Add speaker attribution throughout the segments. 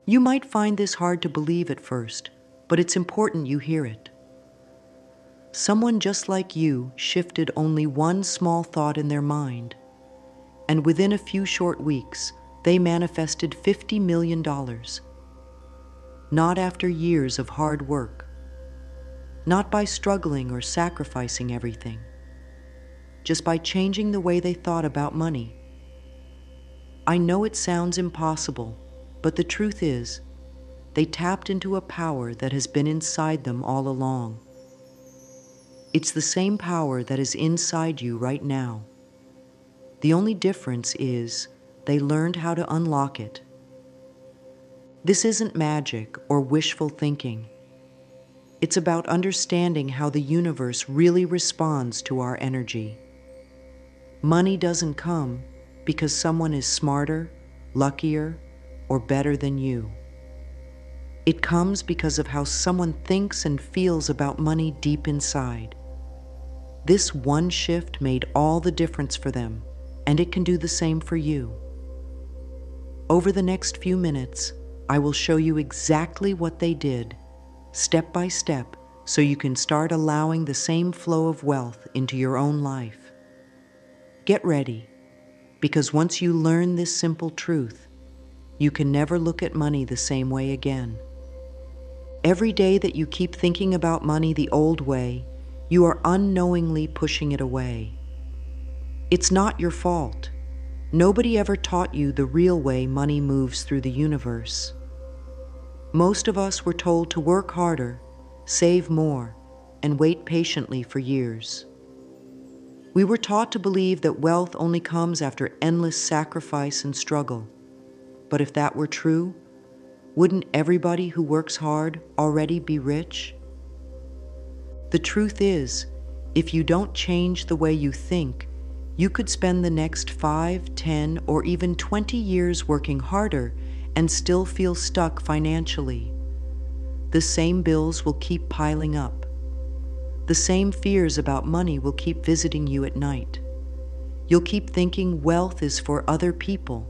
Speaker 1: You might find this hard to believe at first, but it's important you hear it. Someone just like you shifted only one small thought in their mind, and within a few short weeks, they manifested $50 million. Not after years of hard work, not by struggling or sacrificing everything, just by changing the way they thought about money. I know it sounds impossible, but the truth is, they tapped into a power that has been inside them all along. It's the same power that is inside you right now. The only difference is they learned how to unlock it. This isn't magic or wishful thinking. It's about understanding how the universe really responds to our energy. Money doesn't come because someone is smarter, luckier, or better than you. It comes because of how someone thinks and feels about money deep inside. This one shift made all the difference for them, and it can do the same for you. Over the next few minutes, I will show you exactly what they did, step by step, so you can start allowing the same flow of wealth into your own life. Get ready, because once you learn this simple truth, you can never look at money the same way again. Every day that you keep thinking about money the old way, you are unknowingly pushing it away. It's not your fault. Nobody ever taught you the real way money moves through the universe. Most of us were told to work harder, save more, and wait patiently for years. We were taught to believe that wealth only comes after endless sacrifice and struggle. But if that were true, wouldn't everybody who works hard already be rich? The truth is, if you don't change the way you think, you could spend the next 5, 10, or even 20 years working harder and still feel stuck financially. The same bills will keep piling up. The same fears about money will keep visiting you at night. You'll keep thinking wealth is for other people,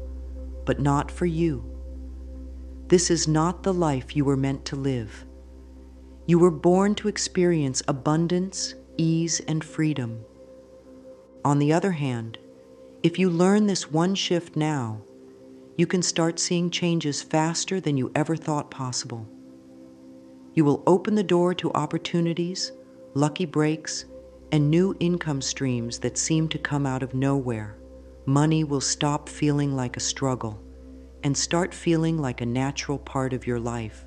Speaker 1: but not for you. This is not the life you were meant to live. You were born to experience abundance, ease, and freedom. On the other hand, if you learn this one shift now, you can start seeing changes faster than you ever thought possible. You will open the door to opportunities, lucky breaks, and new income streams that seem to come out of nowhere. Money will stop feeling like a struggle and start feeling like a natural part of your life.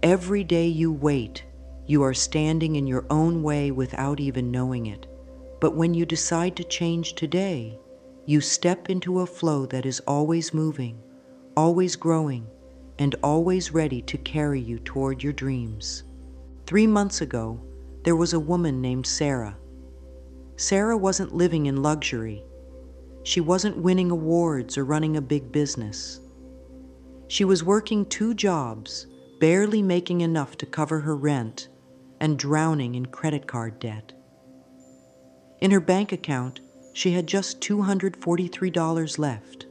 Speaker 1: Every day you wait, you are standing in your own way without even knowing it. But when you decide to change today, you step into a flow that is always moving, always growing, and always ready to carry you toward your dreams. 3 months ago, there was a woman named Sarah. Sarah wasn't living in luxury. She wasn't winning awards or running a big business. She was working 2 jobs, barely making enough to cover her rent, and drowning in credit card debt. In her bank account, she had just $243 left.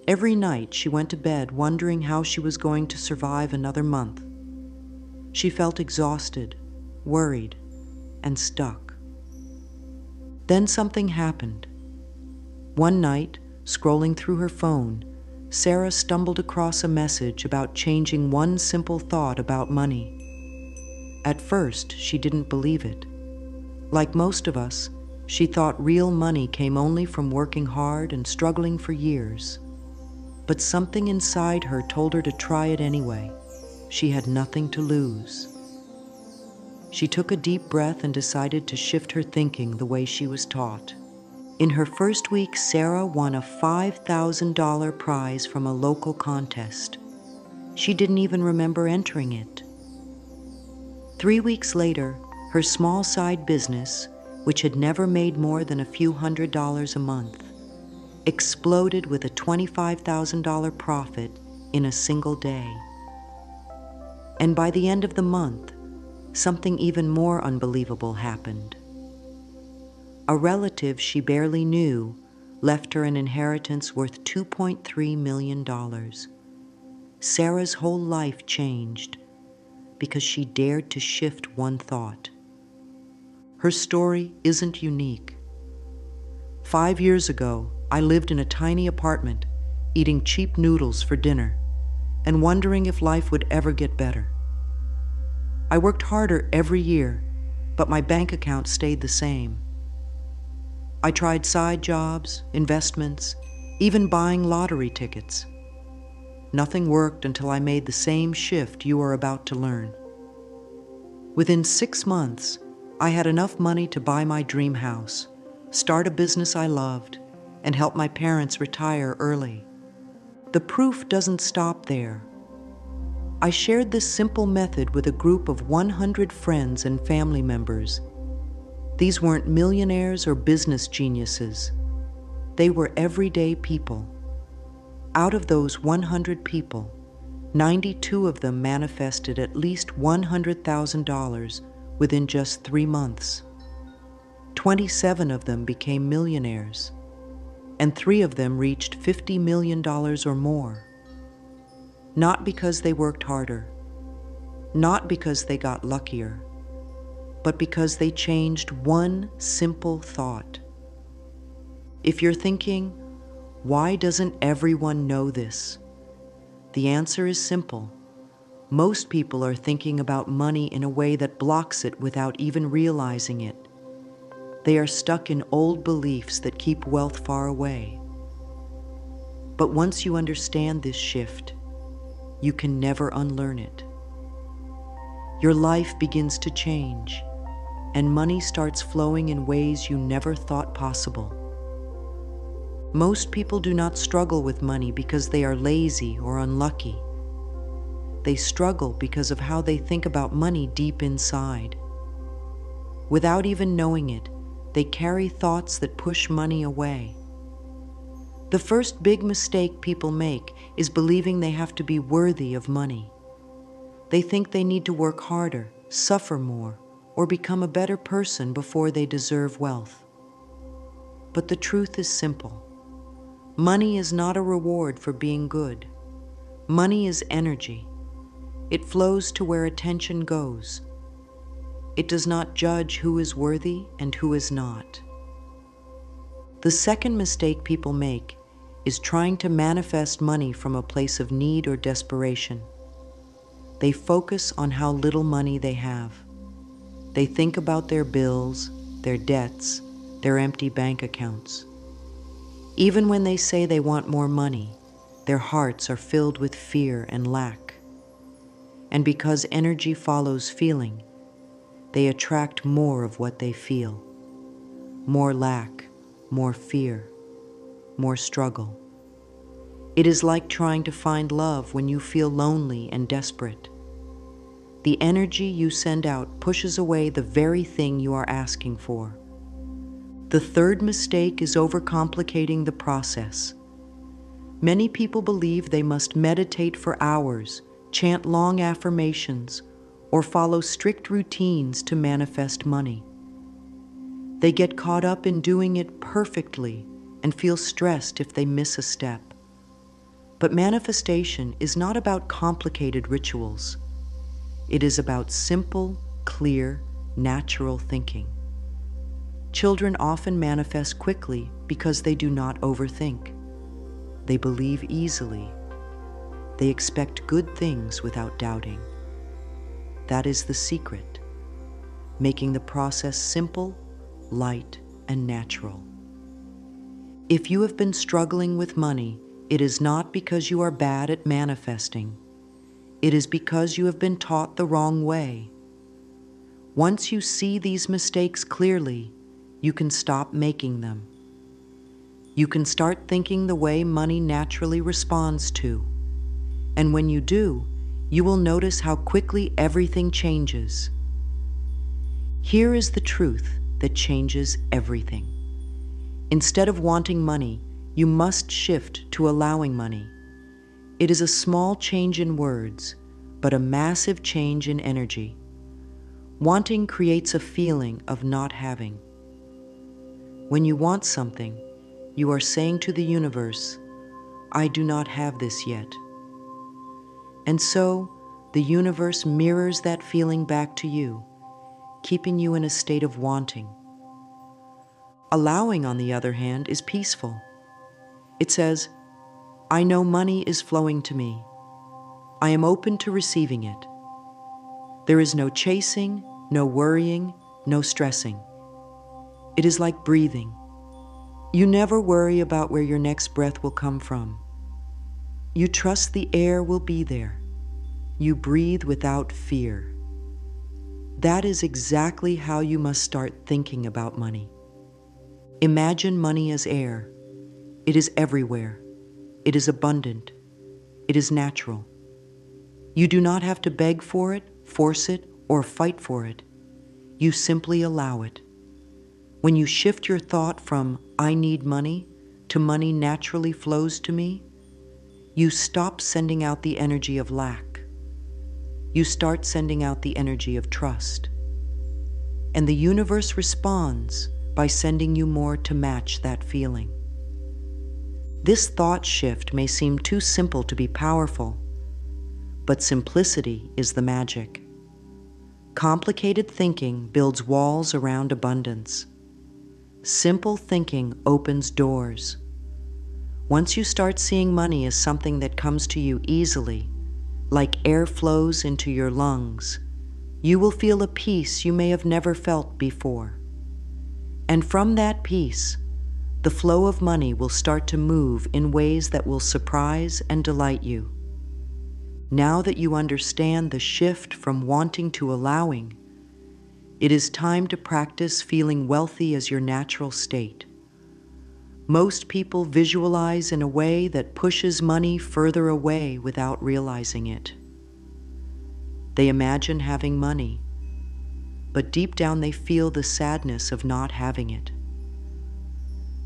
Speaker 1: Every night she went to bed wondering how she was going to survive another month. She felt exhausted, worried, and stuck. Then something happened. One night, scrolling through her phone, Sarah stumbled across a message about changing one simple thought about money. At first, she didn't believe it. Like most of us, she thought real money came only from working hard and struggling for years. But something inside her told her to try it anyway. She had nothing to lose. She took a deep breath and decided to shift her thinking the way she was taught. In her first week, Sarah won a $5,000 prize from a local contest. She didn't even remember entering it. 3 weeks later, her small side business, which had never made more than a few $100s a month, exploded with a $25,000 profit in a single day. And by the end of the month, something even more unbelievable happened. A relative she barely knew left her an inheritance worth $2.3 million. Sarah's whole life changed because she dared to shift one thought. Her story isn't unique. 5 years ago, I lived in a tiny apartment, eating cheap noodles for dinner and wondering if life would ever get better. I worked harder every year, but my bank account stayed the same. I tried side jobs, investments, even buying lottery tickets. Nothing worked until I made the same shift you are about to learn. Within 6 months, I had enough money to buy my dream house, start a business I loved, and help my parents retire early. The proof doesn't stop there. I shared this simple method with a group of 100 friends and family members. These weren't millionaires or business geniuses. They were everyday people. Out of those 100 people, 92 of them manifested at least $100,000 within just 3 months. 27 of them became millionaires, and 3 of them reached $50 million or more. Not because they worked harder, not because they got luckier, but because they changed one simple thought. If you're thinking, why doesn't everyone know this? The answer is simple. Most people are thinking about money in a way that blocks it without even realizing it. They are stuck in old beliefs that keep wealth far away. But once you understand this shift, you can never unlearn it. Your life begins to change, and money starts flowing in ways you never thought possible. Most people do not struggle with money because they are lazy or unlucky. They struggle because of how they think about money deep inside. Without even knowing it, they carry thoughts that push money away. The first big mistake people make is believing they have to be worthy of money. They think they need to work harder, suffer more, or become a better person before they deserve wealth. But the truth is simple. Money is not a reward for being good. Money is energy. It flows to where attention goes. It does not judge who is worthy and who is not. The second mistake people make is trying to manifest money from a place of need or desperation. They focus on how little money they have. They think about their bills, their debts, their empty bank accounts. Even when they say they want more money, their hearts are filled with fear and lack. And because energy follows feeling, they attract more of what they feel. More lack, more fear, more struggle. It is like trying to find love when you feel lonely and desperate. The energy you send out pushes away the very thing you are asking for. The third mistake is overcomplicating the process. Many people believe they must meditate for hours, chant long affirmations, or follow strict routines to manifest money. They get caught up in doing it perfectly and feel stressed if they miss a step. But manifestation is not about complicated rituals. It is about simple, clear, natural thinking. Children often manifest quickly because they do not overthink. They believe easily. They expect good things without doubting. That is the secret, making the process simple, light, and natural. If you have been struggling with money, it is not because you are bad at manifesting. It is because you have been taught the wrong way. Once you see these mistakes clearly, you can stop making them. You can start thinking the way money naturally responds to. And when you do, you will notice how quickly everything changes. Here is the truth that changes everything. Instead of wanting money, you must shift to allowing money. It is a small change in words, but a massive change in energy. Wanting creates a feeling of not having. When you want something, you are saying to the universe, "I do not have this yet." And so, the universe mirrors that feeling back to you, keeping you in a state of wanting. Allowing, on the other hand, is peaceful. It says, I know money is flowing to me. I am open to receiving it. There is no chasing, no worrying, no stressing. It is like breathing. You never worry about where your next breath will come from. You trust the air will be there. You breathe without fear. That is exactly how you must start thinking about money. Imagine money as air. It is everywhere. It is abundant. It is natural. You do not have to beg for it, force it, or fight for it. You simply allow it. When you shift your thought from, I need money, to money naturally flows to me, you stop sending out the energy of lack. You start sending out the energy of trust. And the universe responds by sending you more to match that feeling. This thought shift may seem too simple to be powerful, but simplicity is the magic. Complicated thinking builds walls around abundance. Simple thinking opens doors. Once you start seeing money as something that comes to you easily, like air flows into your lungs, you will feel a peace you may have never felt before. And from that peace, the flow of money will start to move in ways that will surprise and delight you. Now that you understand the shift from wanting to allowing, it is time to practice feeling wealthy as your natural state. Most people visualize in a way that pushes money further away without realizing it. They imagine having money, but deep down they feel the sadness of not having it.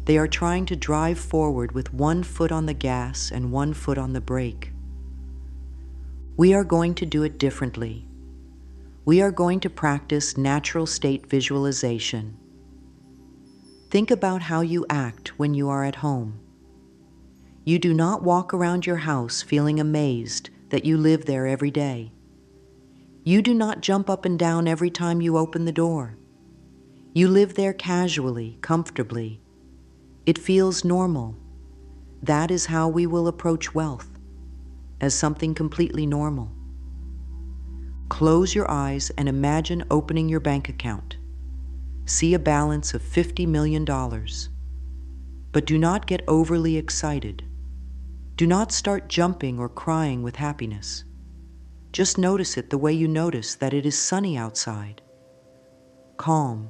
Speaker 1: They are trying to drive forward with one foot on the gas and one foot on the brake. We are going to do it differently. We are going to practice natural state visualization. Think about how you act when you are at home. You do not walk around your house feeling amazed that you live there every day. You do not jump up and down every time you open the door. You live there casually, comfortably. It feels normal. That is how we will approach wealth, as something completely normal. Close your eyes and imagine opening your bank account. See a balance of $50 million. But do not get overly excited. Do not start jumping or crying with happiness. Just notice it the way you notice that it is sunny outside. Calm,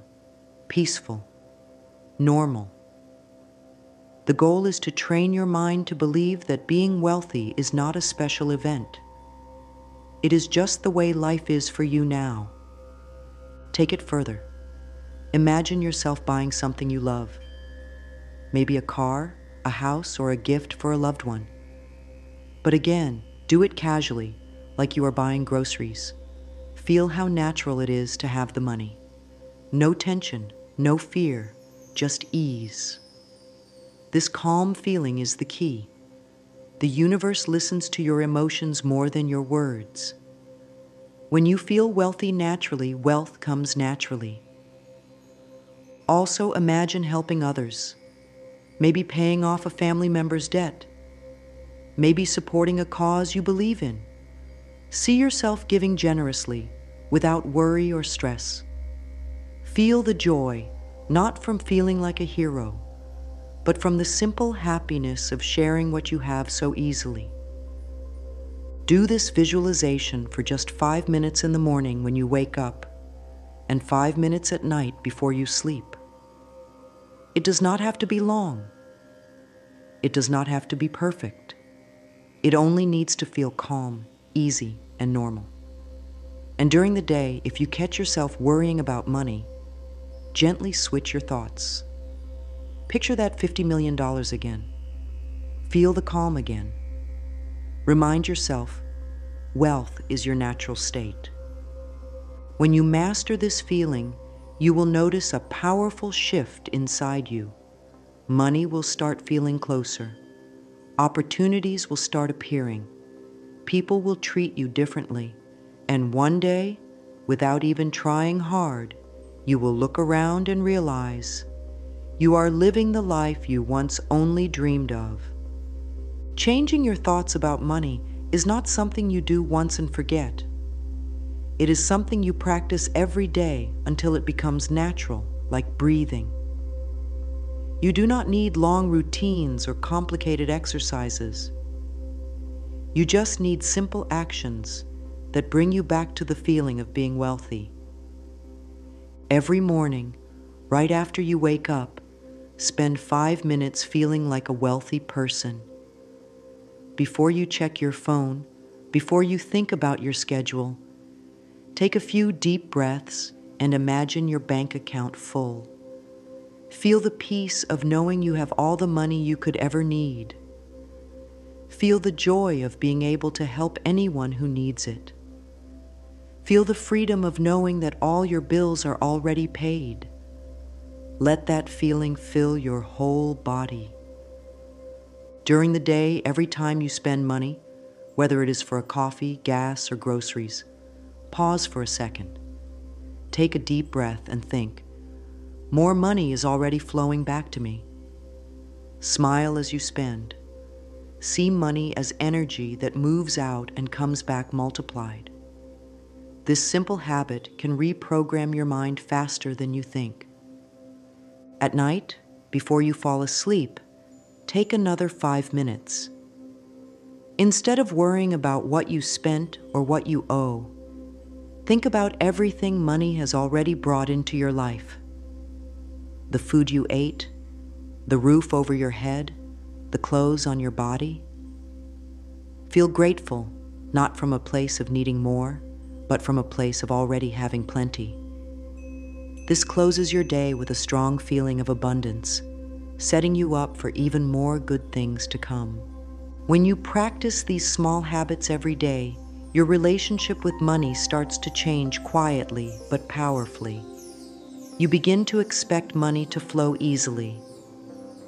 Speaker 1: peaceful, normal. The goal is to train your mind to believe that being wealthy is not a special event. It is just the way life is for you now. Take it further. Imagine yourself buying something you love. Maybe a car, a house, or a gift for a loved one. But again, do it casually, like you are buying groceries. Feel how natural it is to have the money. No tension, no fear, just ease. This calm feeling is the key. The universe listens to your emotions more than your words. When you feel wealthy naturally, wealth comes naturally. Also, imagine helping others. Maybe paying off a family member's debt. Maybe supporting a cause you believe in. See yourself giving generously, without worry or stress. Feel the joy, not from feeling like a hero, but from the simple happiness of sharing what you have so easily. Do this visualization for just 5 minutes in the morning when you wake up, and 5 minutes at night before you sleep. It does not have to be long. It does not have to be perfect. It only needs to feel calm, easy, and normal. And during the day, if you catch yourself worrying about money, gently switch your thoughts. Picture that $50 million again. Feel the calm again. Remind yourself, wealth is your natural state. When you master this feeling, you will notice a powerful shift inside you. Money will start feeling closer. Opportunities will start appearing. people will treat you differently, and one day, without even trying hard, you will look around and realize you are living the life you once only dreamed of. Changing your thoughts about money is not something you do once and forget. It is something you practice every day until it becomes natural, like breathing. You do not need long routines or complicated exercises. You just need simple actions that bring you back to the feeling of being wealthy. Every morning, right after you wake up, spend 5 minutes feeling like a wealthy person. Before you check your phone, before you think about your schedule, take a few deep breaths and imagine your bank account full. Feel the peace of knowing you have all the money you could ever need. Feel the joy of being able to help anyone who needs it. Feel the freedom of knowing that all your bills are already paid. Let that feeling fill your whole body. During the day, every time you spend money, whether it is for a coffee, gas, or groceries, pause for a second. Take a deep breath and think, more money is already flowing back to me. Smile as you spend. See money as energy that moves out and comes back multiplied. This simple habit can reprogram your mind faster than you think. At night, before you fall asleep, take another 5 minutes. Instead of worrying about what you spent or what you owe, think about everything money has already brought into your life. The food you ate, the roof over your head, the clothes on your body. Feel grateful, not from a place of needing more, but from a place of already having plenty. This closes your day with a strong feeling of abundance, setting you up for even more good things to come. When you practice these small habits every day, your relationship with money starts to change quietly but powerfully. You begin to expect money to flow easily.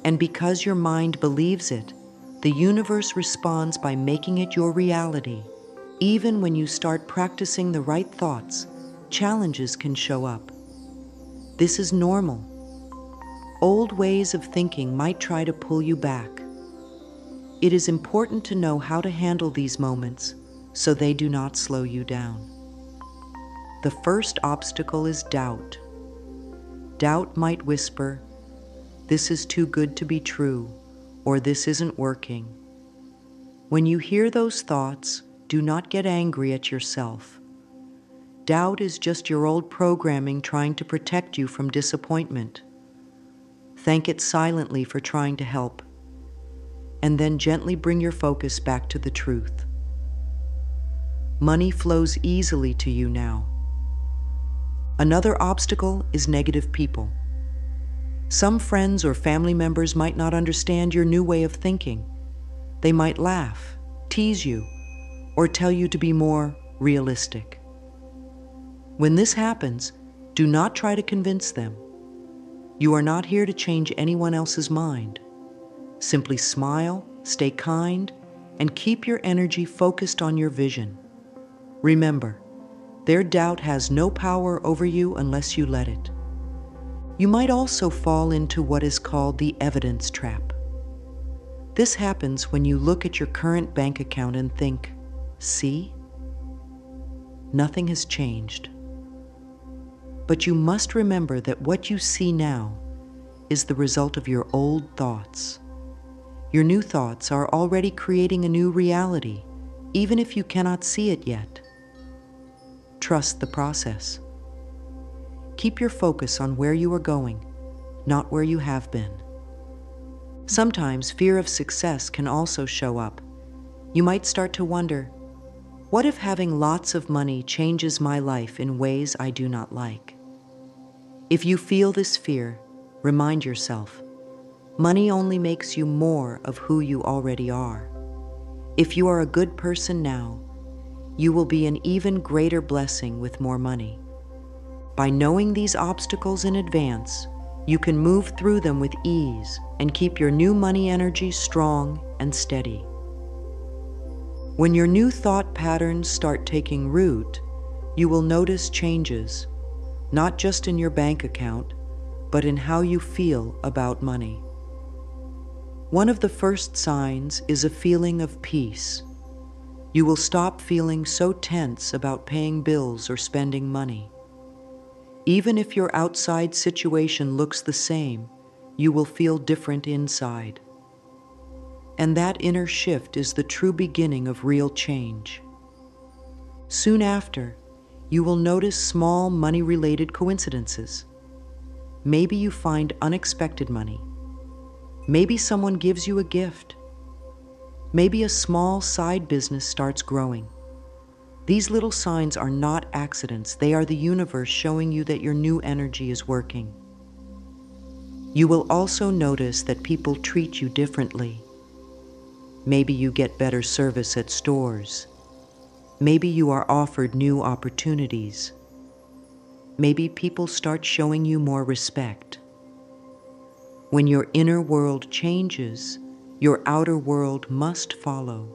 Speaker 1: And because your mind believes it, the universe responds by making it your reality. Even when you start practicing the right thoughts, challenges can show up. This is normal. Old ways of thinking might try to pull you back. It is important to know how to handle these moments so they do not slow you down. The first obstacle is doubt. Doubt might whisper, "This is too good to be true," or "This isn't working." When you hear those thoughts, do not get angry at yourself. Doubt is just your old programming trying to protect you from disappointment. Thank it silently for trying to help, and then gently bring your focus back to the truth. Money flows easily to you now. Another obstacle is negative people. Some friends or family members might not understand your new way of thinking. They might laugh, tease you, or tell you to be more realistic. When this happens, do not try to convince them. You are not here to change anyone else's mind. Simply smile, stay kind, and keep your energy focused on your vision. Remember, their doubt has no power over you unless you let it. You might also fall into what is called the evidence trap. This happens when you look at your current bank account and think, "See? Nothing has changed." But you must remember that what you see now is the result of your old thoughts. Your new thoughts are already creating a new reality, even if you cannot see it yet. Trust the process. Keep your focus on where you are going, not where you have been. Sometimes fear of success can also show up. You might start to wonder, what if having lots of money changes my life in ways I do not like? If you feel this fear, remind yourself, money only makes you more of who you already are. If you are a good person now, you will be an even greater blessing with more money. By knowing these obstacles in advance, you can move through them with ease and keep your new money energy strong and steady. When your new thought patterns start taking root, you will notice changes, not just in your bank account, but in how you feel about money. One of the first signs is a feeling of peace. You will stop feeling so tense about paying bills or spending money. Even if your outside situation looks the same, you will feel different inside. And that inner shift is the true beginning of real change. Soon after, you will notice small money-related coincidences. Maybe you find unexpected money. Maybe someone gives you a gift. Maybe a small side business starts growing. These little signs are not accidents. They are the universe showing you that your new energy is working. You will also notice that people treat you differently. Maybe you get better service at stores. Maybe you are offered new opportunities. Maybe people start showing you more respect. When your inner world changes, your outer world must follow.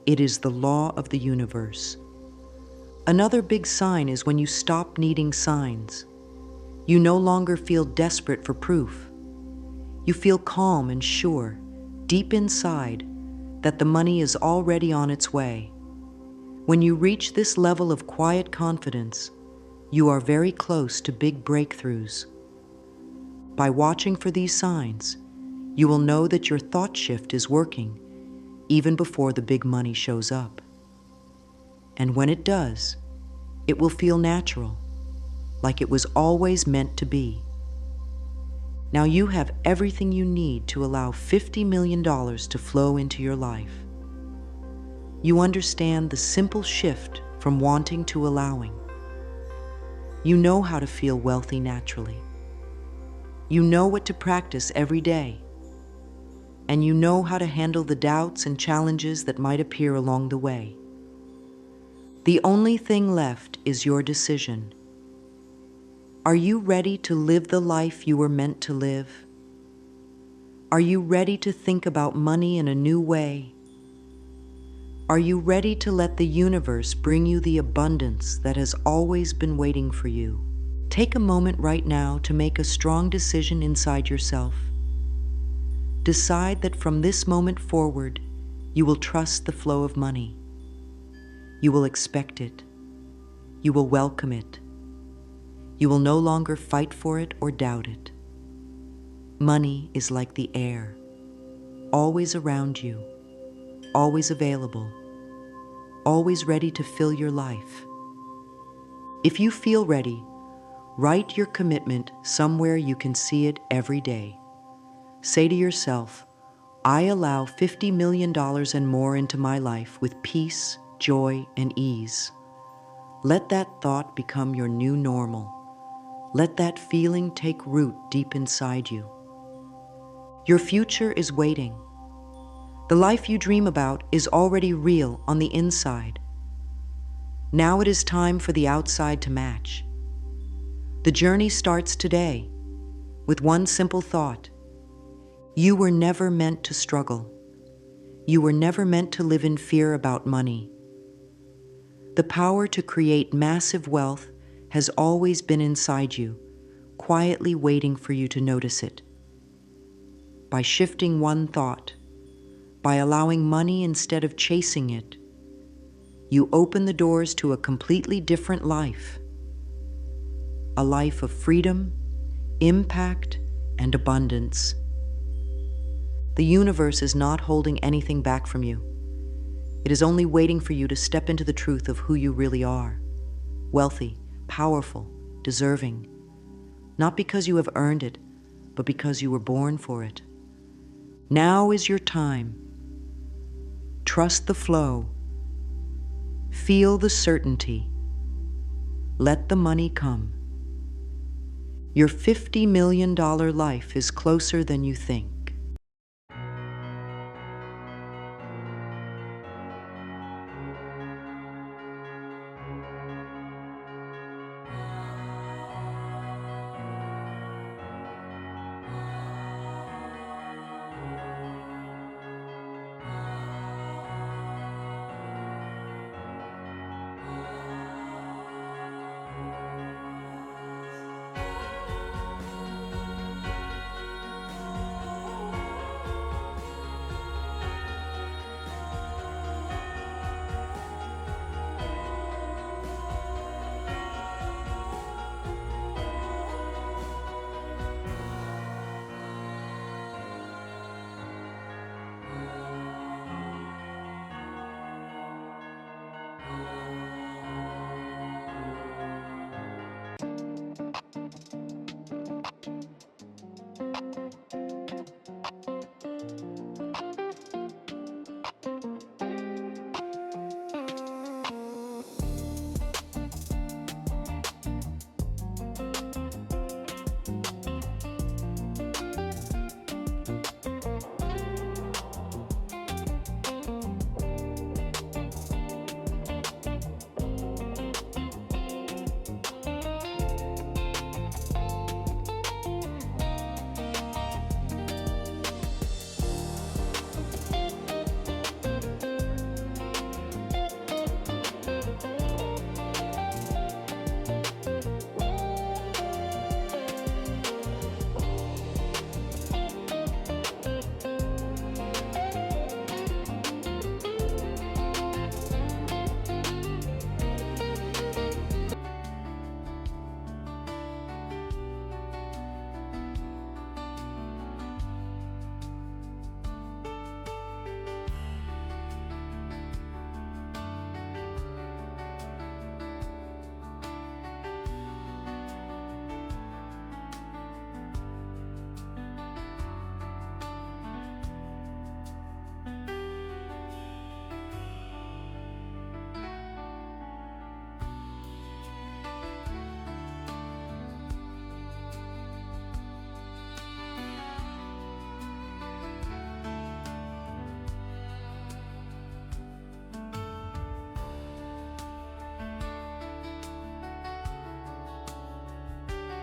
Speaker 1: It is the law of the universe. Another big sign is when you stop needing signs. You no longer feel desperate for proof. You feel calm and sure, deep inside, that the money is already on its way. When you reach this level of quiet confidence, you are very close to big breakthroughs. By watching for these signs, you will know that your thought shift is working even before the big money shows up. And when it does, it will feel natural, like it was always meant to be. Now you have everything you need to allow $50 million to flow into your life. You understand the simple shift from wanting to allowing. You know how to feel wealthy naturally. You know what to practice every day. And you know how to handle the doubts and challenges that might appear along the way. The only thing left is your decision. Are you ready to live the life you were meant to live? Are you ready to think about money in a new way? Are you ready to let the universe bring you the abundance that has always been waiting for you? Take a moment right now to make a strong decision inside yourself. Decide that from this moment forward, you will trust the flow of money. You will expect it. You will welcome it. You will no longer fight for it or doubt it. Money is like the air, always around you, always available, always ready to fill your life. If you feel ready, write your commitment somewhere you can see it every day. Say to yourself, I allow $50 million and more into my life with peace, joy, and ease. Let that thought become your new normal. Let that feeling take root deep inside you. Your future is waiting. The life you dream about is already real on the inside. Now it is time for the outside to match. The journey starts today with one simple thought. You were never meant to struggle. You were never meant to live in fear about money. The power to create massive wealth has always been inside you, quietly waiting for you to notice it. By shifting one thought, by allowing money instead of chasing it, you open the doors to a completely different life. A life of freedom, impact, and abundance. The universe is not holding anything back from you. It is only waiting for you to step into the truth of who you really are. Wealthy, powerful, deserving. Not because you have earned it, but because you were born for it. Now is your time. Trust the flow. Feel the certainty. Let the money come. Your $50 million life is closer than you think.